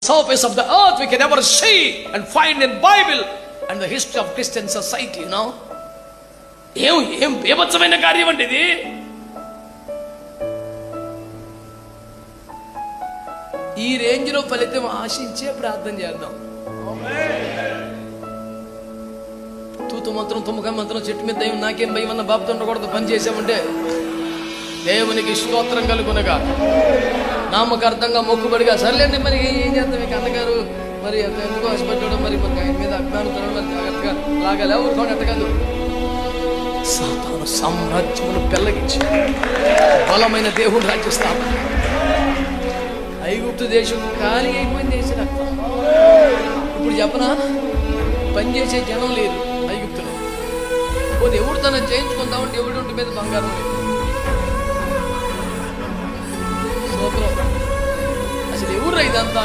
surface of the earth we can ever see and find in Bible and the history of Christian society, you know. ఏం బేభత్సమైన కార్యం అంటే ఇది. ఈ range లో ఫలితం ఆశించే ప్రార్థన చేద్దాం. తూతు మంత్రం తుమ్మక మంత్రం చెట్టు మీద దయ్యం నాకేం భయం అన్న బాబుతో ఉండకూడదు. పని చేసామంటే దేవునికి స్తోత్రం కలుగునగా నామకార్థంగా మొక్కుబడిగా సర్లేండి. మరి ఏం చేద్దాం? ఇక అన్నగారు మరి ఎందుకు ఆశపడ్డాడు, మరి ఆయన మీద అభిమానులు మరి జాగ్రత్తగా లాగాలి. ఎవరు ఎట్టగలదు? సాతాను సామ్రాజ్యమును పెళ్ళగించి బలమైన దేవుడు రాజ్య స్థాపన. ఐగుప్తు దేశం ఖాళీ అయిపోయింది. దేశం ఇప్పుడు చెప్పనా, పనిచేసే జనం లేదు ఐగుప్తులో. పోనీ ఎవడు తన చేయించుకుందామంటే ఎవడి ఒంటి మీద బంగారం లేదు. సూత్రం అసలు ఎవరు ఇదంతా?